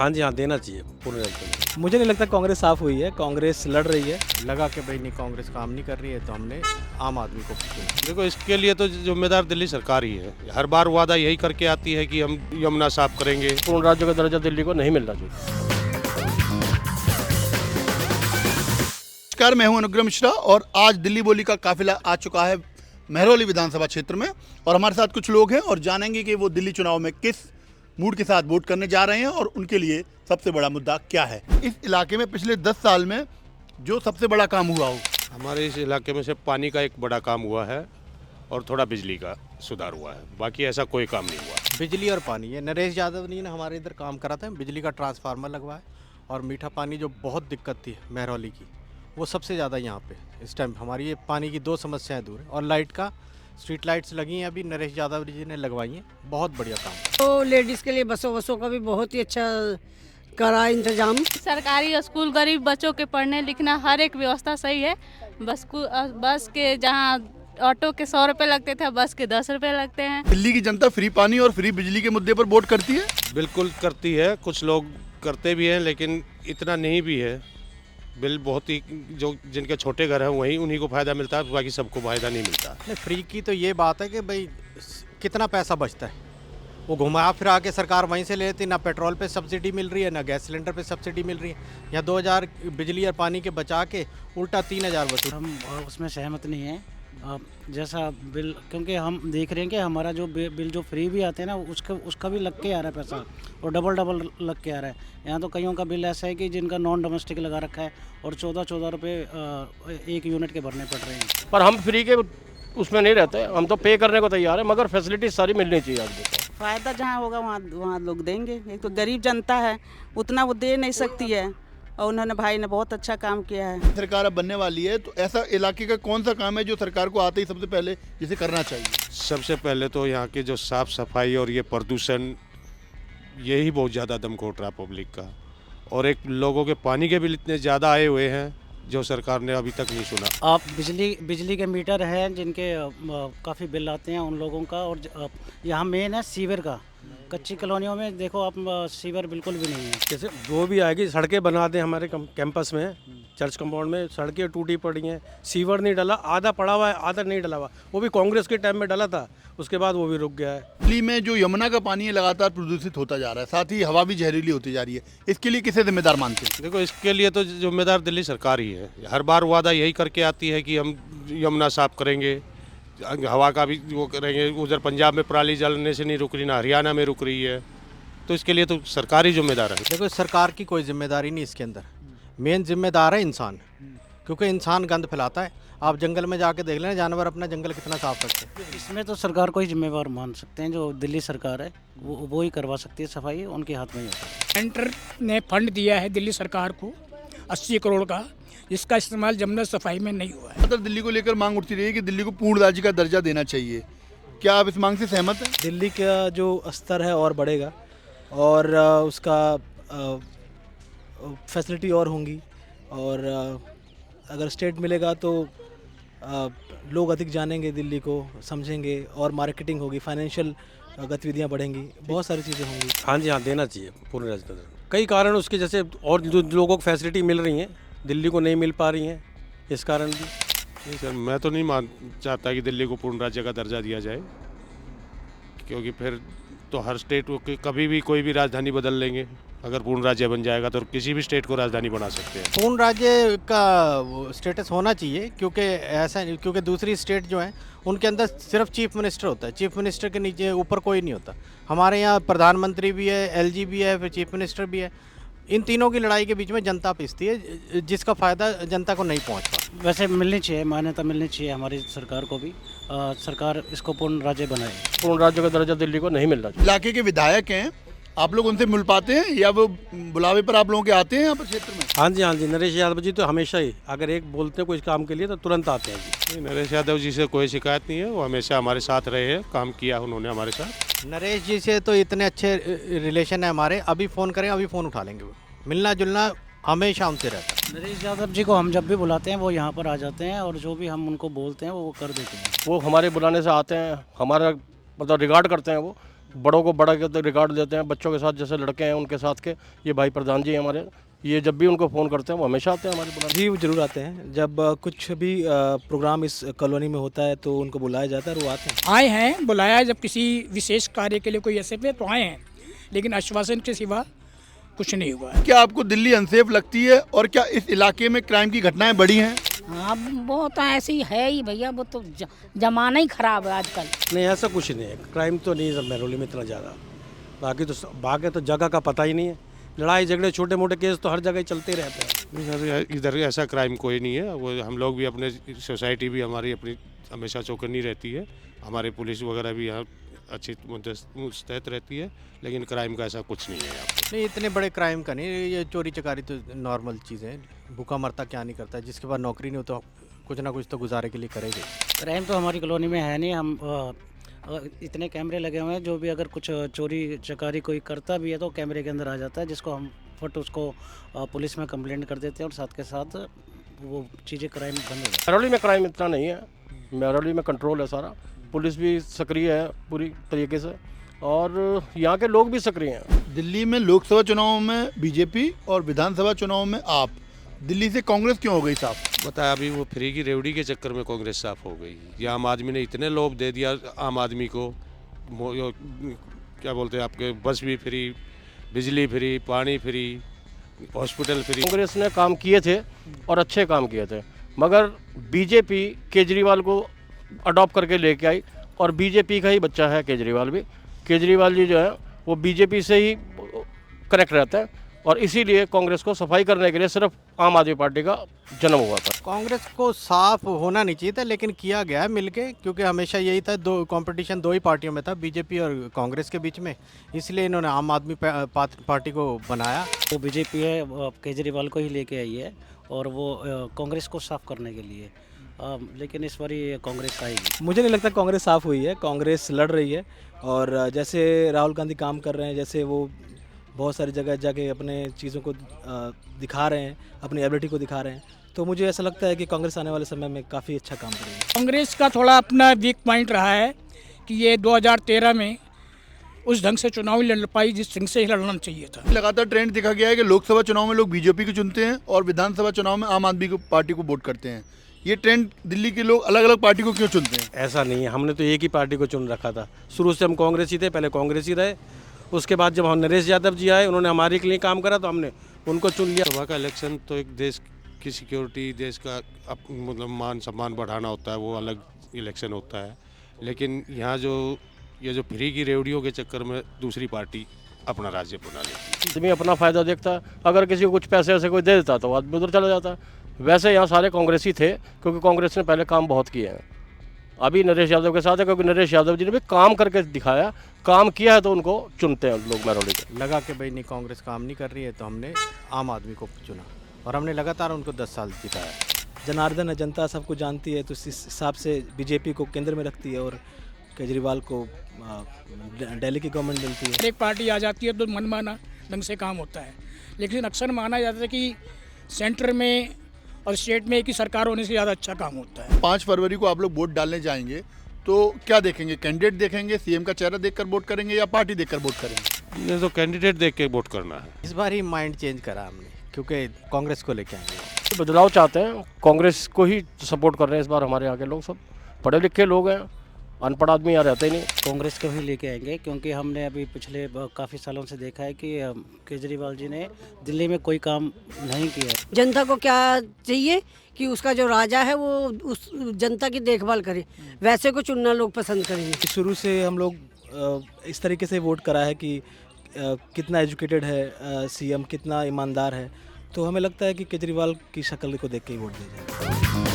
हाँ जी, हाँ देना चाहिए पूर्ण राजनीति में। मुझे नहीं लगता कांग्रेस साफ हुई है, कांग्रेस लड़ रही है। लगा कि भाई नहीं कांग्रेस काम नहीं कर रही है तो हमने आम आदमी को चुना। देखो इसके लिए तो जिम्मेदार दिल्ली सरकार ही है। हर बार वादा यही करके आती है कि हम यमुना साफ करेंगे। पूर्ण राज्य का दर्जा दिल्ली को नहीं मिलना चाहिए। नमस्कार, मैं हूं अनुग्रह मिश्रा और आज दिल्ली बोली का काफिला आ चुका है महरौली विधानसभा क्षेत्र में और हमारे साथ कुछ लोग हैं और जानेंगे कि वो दिल्ली चुनाव में किस मूड के साथ वोट करने जा रहे हैं और उनके लिए सबसे बड़ा मुद्दा क्या है। इस इलाके में पिछले 10 साल में जो सबसे बड़ा काम हुआ हो। हमारे इस इलाके में से पानी का एक बड़ा काम हुआ है और थोड़ा बिजली का सुधार हुआ है, बाकी ऐसा कोई काम नहीं हुआ। बिजली और पानी, ये नरेश यादव ने हमारे इधर काम करा था, बिजली का ट्रांसफार्मर लगवाया और मीठा पानी जो बहुत दिक्कत थी महरौली की, वो सबसे ज़्यादा यहाँ पे इस टाइम हमारी ये पानी की 2 समस्याएं दूर है। और लाइट का स्ट्रीट लाइट्स लगी हैं, अभी नरेश यादव जी ने लगवाई हैं, बहुत बढ़िया काम। तो लेडीज़ के लिए बसों का भी बहुत ही अच्छा करा इंतजाम। सरकारी स्कूल गरीब बच्चों के पढ़ने लिखना हर एक व्यवस्था सही है। बस के जहाँ ऑटो के 100 रुपये लगते थे, बस के 10 रुपये लगते हैं। दिल्ली की जनता फ्री पानी और फ्री बिजली के मुद्दे पर वोट करती है। बिल्कुल करती है, कुछ लोग करते भी हैं लेकिन इतना नहीं भी है। बिल बहुत ही जो जिनके छोटे घर हैं वहीं उन्हीं को फ़ायदा मिलता है, बाकी सबको फ़ायदा नहीं मिलता। नहीं, फ्री की तो ये बात है कि भाई कितना पैसा बचता है, वो घुमा फिरा के सरकार वहीं से ले लेती। ना पेट्रोल पे सब्सिडी मिल रही है, ना गैस सिलेंडर पे सब्सिडी मिल रही है। यहाँ 2000 बिजली और पानी के बचा के उल्टा 3000 वसूल। हम उसमें सहमत नहीं हैं। जैसा बिल, क्योंकि हम देख रहे हैं कि हमारा जो बिल जो फ्री भी आते हैं ना, उसका भी लग के आ रहा है पैसा, और डबल लग के आ रहा है। यहाँ तो कईयों का बिल ऐसा है कि जिनका नॉन डोमेस्टिक लगा रखा है और 14 रुपये 1 यूनिट के भरने पड़ रहे हैं। पर हम फ्री के उसमें नहीं रहते, हम तो पे करने को तैयार है, मगर फैसिलिटी सारी मिलनी चाहिए आदमी को। फ़ायदा जहाँ होगा वहाँ लोग देंगे। एक तो गरीब जनता है, उतना वो दे नहीं सकती है, और उन्होंने भाई ने बहुत अच्छा काम किया है। सरकार अब बनने वाली है तो ऐसा इलाके का कौन सा काम है जो सरकार को आते ही सबसे पहले जिसे करना चाहिए? सबसे पहले तो यहाँ की जो साफ़ सफाई और ये प्रदूषण, यही बहुत ज़्यादा दम घोट रहा पब्लिक का। और एक लोगों के पानी के बिल इतने ज़्यादा आए हुए हैं जो सरकार ने अभी तक नहीं सुना। आप बिजली के मीटर हैं जिनके काफ़ी बिल आते हैं उन लोगों का, और यहाँ मेन है सीवर का। कच्ची कॉलोनियों में देखो आप, सीवर बिल्कुल भी नहीं है। जैसे वो भी आएगी, सड़कें बना दें हमारे कैंपस में, चर्च कंपाउंड में सड़कें टूटी पड़ी हैं, सीवर नहीं डला, आधा पड़ा हुआ है आधा नहीं डला हुआ। वो भी कांग्रेस के टाइम में डला था, उसके बाद वो भी रुक गया है। दिल्ली में जो यमुना का पानी है लगातार प्रदूषित होता जा रहा है, साथ ही हवा भी जहरीली होती जा रही है। इसके लिए किसे जिम्मेदार मानते हैं? देखो इसके लिए तो जिम्मेदार दिल्ली सरकार ही है। हर बार वादा यही करके आती है कि हम यमुना साफ करेंगे, हवा का भी वो करेंगे। उधर पंजाब में पराली जलने से नहीं रुक रही, ना हरियाणा में रुक रही है, तो इसके लिए तो सरकार ही जिम्मेदार है। देखो सरकार की कोई जिम्मेदारी नहीं इसके अंदर, मेन जिम्मेदार है इंसान, क्योंकि इंसान गंद फैलाता है। आप जंगल में जाके देख लेना, जानवर अपना जंगल कितना साफ रखते हैं। इसमें तो सरकार को ही जिम्मेवार मान सकते हैं, जो दिल्ली सरकार है वो ही करवा सकती है सफाई, उनके हाथ में ही होता है। सेंटर ने फंड दिया है दिल्ली सरकार को 80 करोड़ का, जिसका इस्तेमाल जमुना सफाई में नहीं हुआ है। मतलब दिल्ली को लेकर मांग उठती रही है कि दिल्ली को पूर्ण राज्य का दर्जा देना चाहिए। क्या आप इस मांग से सहमत हैं? दिल्ली का जो स्तर है और बढ़ेगा और उसका फैसिलिटी और होंगी, और अगर स्टेट मिलेगा तो लोग अधिक जानेंगे दिल्ली को, समझेंगे, और मार्केटिंग होगी, फाइनेंशियल गतिविधियां बढ़ेंगी, बहुत सारी चीज़ें होंगी। हाँ जी, हाँ देना चाहिए पूर्ण राजनीति। कई कारण उसके, जैसे और जो लोगों को फैसिलिटी मिल रही हैं दिल्ली को नहीं मिल पा रही हैं, इस कारण भी। नहीं सर, मैं तो नहीं चाहता कि दिल्ली को पूर्ण राज्य का दर्जा दिया जाए, क्योंकि फिर तो हर स्टेट को कभी भी कोई भी राजधानी बदल लेंगे। अगर पूर्ण राज्य बन जाएगा तो किसी भी स्टेट को राजधानी बना सकते हैं। पूर्ण राज्य का स्टेटस होना चाहिए, क्योंकि दूसरी स्टेट जो है उनके अंदर सिर्फ चीफ मिनिस्टर होता है, चीफ मिनिस्टर के नीचे ऊपर कोई नहीं होता। हमारे यहाँ प्रधानमंत्री भी है, एलजी भी है, फिर चीफ मिनिस्टर भी है। इन तीनों की लड़ाई के बीच में जनता पिसती है, जिसका फ़ायदा जनता को नहीं पहुँच पा। वैसे मिलनी चाहिए, मान्यता मिलनी चाहिए हमारी सरकार को भी। सरकार इसको पूर्ण राज्य बनाए। पूर्ण राज्य का दर्जा दिल्ली को नहीं मिलना चाहिए। इलाके के विधायक हैं, आप लोग उनसे मिल पाते हैं या वो बुलावे पर आप लोगों के आते हैं यहाँ पर क्षेत्र में? हाँ जी, नरेश यादव जी तो हमेशा ही, अगर एक बोलते हैं कोई काम के लिए तो तुरंत आते हैं जी। नरेश यादव जी से कोई शिकायत नहीं है, वो हमेशा हमारे साथ रहे हैं, काम किया उन्होंने हमारे साथ। नरेश जी से तो इतने अच्छे रिलेशन है हमारे, अभी फ़ोन करें अभी फ़ोन उठा लेंगे। वो मिलना जुलना हमेशा उनसे रहता है। नरेश यादव जी को हम जब भी बुलाते हैं वो यहाँ पर आ जाते हैं, और जो भी हम उनको बोलते हैं वो कर देते हैं। वो हमारे बुलाने से आते हैं, हमारा मतलब रिगार्ड करते हैं, वो बड़ों को बड़ा के रिकॉर्ड देते हैं, बच्चों के साथ जैसे लड़के हैं उनके साथ के, ये भाई प्रधान जी हैं हमारे, ये जब भी उनको फ़ोन करते हैं वो हमेशा आते हैं हमारे बुलाने। जी वो ज़रूर आते हैं, जब कुछ भी प्रोग्राम इस कॉलोनी में होता है तो उनको बुलाया जाता है और वो आते हैं। आए हैं, बुलाया है जब किसी विशेष कार्य के लिए कोई ऐसे पे तो आए हैं, लेकिन आश्वासन के सिवा कुछ नहीं हुआ है। क्या आपको दिल्ली अनसेफ लगती है और क्या इस इलाके में क्राइम की घटनाएं बढ़ी हैं? हाँ वो तो ऐसी है ही भैया, वो तो जमाना ही खराब है आजकल। नहीं ऐसा कुछ नहीं है, क्राइम तो नहीं है महरौली में इतना ज़्यादा, बाकी तो जगह का पता ही नहीं है। लड़ाई झगड़े छोटे मोटे केस तो हर जगह ही चलते रहते हैं। नहीं सर, इधर ऐसा क्राइम कोई नहीं है। वो हम लोग भी अपने सोसाइटी भी हमारी अपनी हमेशा चौकन्नी रहती है, हमारे पुलिस वगैरह भी यहाँ अच्छी मुस्तैद रहती है, लेकिन क्राइम का ऐसा कुछ नहीं है यहाँ पे। नहीं इतने बड़े क्राइम का नहीं, ये चोरी चकारी तो नॉर्मल चीज़ है। भूखा मरता क्या नहीं करता, जिसके पास नौकरी नहीं हो तो कुछ ना कुछ तो गुजारे के लिए करेंगे। क्राइम तो हमारी कॉलोनी में है नहीं। हम इतने कैमरे लगे हुए हैं, जो भी अगर कुछ चोरी चकारी कोई करता भी है तो कैमरे के अंदर आ जाता है, जिसको हम फट उसको पुलिस में कंप्लेंट कर देते हैं और साथ के साथ वो चीज़ें क्राइम बंद हो जाती है। महरौली में क्राइम इतना नहीं है, महरौली में कंट्रोल है सारा, पुलिस भी सक्रिय है पूरी तरीके से और यहाँ के लोग भी सक्रिय हैं। दिल्ली में लोकसभा चुनाव में बीजेपी और विधानसभा चुनाव में आप, दिल्ली से कांग्रेस क्यों हो गई साफ? बता अभी वो फ्री की रेवड़ी के चक्कर में कांग्रेस साफ हो गई। ये आम आदमी ने इतने लोभ दे दिया आम आदमी को, क्या बोलते हैं आपके, बस भी फ्री, बिजली फ्री, पानी फ्री, हॉस्पिटल फ्री। कांग्रेस ने काम किए थे और अच्छे काम किए थे, मगर बीजेपी केजरीवाल को अडॉप्ट करके लेके आई और बीजेपी का ही बच्चा है केजरीवाल भी। केजरीवाल जी जो है वो बीजेपी से ही कनेक्ट रहते हैं और इसीलिए कांग्रेस को सफाई करने के लिए सिर्फ आम आदमी पार्टी का जन्म हुआ था। कांग्रेस को साफ होना नहीं चाहिए था, लेकिन किया गया है मिलके, क्योंकि हमेशा यही था, दो कंपटीशन दो ही पार्टियों में था, बीजेपी और कांग्रेस के बीच में, इसलिए इन्होंने आम आदमी पार्टी को बनाया। वो बीजेपी है, केजरीवाल को ही लेके आई है और वो कांग्रेस को साफ करने के लिए, लेकिन इस बार कांग्रेस आएगी। मुझे नहीं लगता कांग्रेस साफ हुई है, कांग्रेस लड़ रही है और जैसे राहुल गांधी काम कर रहे हैं, जैसे वो बहुत सारी जगह जाके अपने चीज़ों को दिखा रहे हैं, अपनी एबिलिटी को दिखा रहे हैं, तो मुझे ऐसा लगता है कि कांग्रेस आने वाले समय में काफ़ी अच्छा काम करेगी। कांग्रेस का थोड़ा अपना वीक पॉइंट रहा है कि ये 2013 में उस ढंग से चुनाव लड़ पाई जिस ढंग से लड़ना चाहिए था। लगातार ट्रेंड दिखा गया है कि लोकसभा चुनाव में लोग बीजेपी को चुनते हैं और विधानसभा चुनाव में आम आदमी पार्टी को वोट करते हैं। ये ट्रेंड दिल्ली के लोग अलग अलग पार्टी को क्यों चुनते हैं? ऐसा नहीं है, हमने तो एक ही पार्टी को चुन रखा था, शुरू से हम कांग्रेस ही थे, पहले कांग्रेस ही रहे। उसके बाद जब हम नरेश यादव जी आए, उन्होंने हमारे के लिए काम करा तो हमने उनको चुन लिया। सभा का इलेक्शन तो एक देश की सिक्योरिटी, देश का मतलब मान सम्मान बढ़ाना होता है, वो अलग इलेक्शन होता है। लेकिन यहाँ ये जो फ्री की रेवड़ियों के चक्कर में दूसरी पार्टी अपना राज्य बना लेती है। आदमी अपना फ़ायदा देखता है, अगर किसी को कुछ पैसे ऐसे कोई दे देता तो आदमी उधर चला जाता है। वैसे यहाँ सारे कांग्रेसी थे, क्योंकि कांग्रेस ने पहले काम बहुत किए हैं। अभी नरेश यादव के साथ है, क्योंकि नरेश यादव जी ने भी काम करके दिखाया, काम किया है तो उनको चुनते हैं लोग महरौली के। लगा कि भाई नहीं, कांग्रेस काम नहीं कर रही है, तो हमने आम आदमी को चुना और हमने लगातार उनको 10 साल जिताया। जनार्दन है, जनता सबको जानती है, तो इस हिसाब से बीजेपी को केंद्र में रखती है और केजरीवाल को दिल्ली की गवर्नमेंट मिलती है। एक पार्टी आ जाती है तो मनमाना ढंग से काम होता है, लेकिन अक्सर माना जाता है कि सेंटर में और स्टेट में एक ही सरकार होने से ज़्यादा अच्छा काम होता है। 5 फरवरी को आप लोग वोट डालने जाएंगे तो क्या देखेंगे? कैंडिडेट देखेंगे, सीएम का चेहरा देखकर वोट करेंगे या पार्टी देखकर वोट करेंगे? ये तो कैंडिडेट देख के वोट करना है। इस बार ही माइंड चेंज करा हमने, क्योंकि कांग्रेस को लेके आएंगे। बदलाव चाहते हैं, कांग्रेस को ही सपोर्ट कर रहे हैं इस बार। हमारे यहाँ के लोग सब पढ़े लिखे लोग हैं, अनपढ़ आदमी यहाँ रहते ही नहीं। कांग्रेस को ही लेके आएंगे, क्योंकि हमने अभी पिछले काफ़ी सालों से देखा है कि केजरीवाल जी ने दिल्ली में कोई काम नहीं किया। जनता को क्या चाहिए कि उसका जो राजा है वो उस जनता की देखभाल करे, वैसे को चुनना लोग पसंद करेंगे। शुरू से हम लोग इस तरीके से वोट करा है कि कितना एजुकेटेड है सीएम, कितना ईमानदार है, तो हमें लगता है कि केजरीवाल की शक्ल को देख के ही वोट दिया जाए।